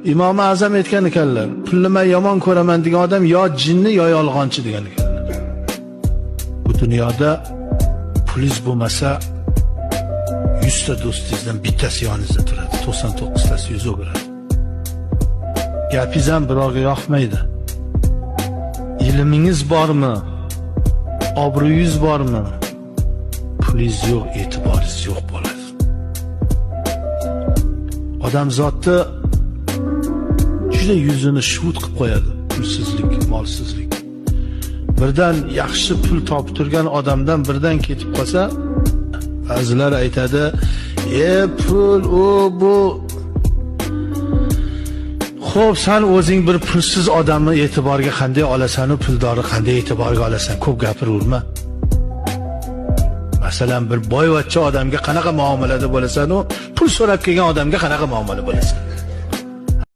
Imom Azam aytgan ekanlar, pulni men yomon ko'raman degan odam yo jinni yo yolg'onchi degan ekanlar. Bu dunyoda pulingiz bo'lmasa 100 ta do'stingizdan bittasi yoningizda turadi, 99 tasi yuz o'giradi. Gapingiz ham birovga yoqmaydi. Ilmingiz bormi? Obro'yingiz bormi? Pulingiz yo'q, e'tiboringiz yo'q bo'ladi. Odam zotni juda yuzini shuvut qilib qo'yadi, pulsizlik, molsizlik. Birdan yaxshi pul topib turgan odamdan birdan ketib qolsa, ba'zilar aytadi, pul u bu. Xo'p, sen o'zing bir pulsiz odamni e'tiborga qanday olasan, u puldorni qanday e'tiborga olasan? Ko'p gapiraverma. Masalan, bir boyvachcha odamga qanaqa muomalada bo'lasan, u pul so'rab kelgan odamga qanaqa muomala bo'lasan?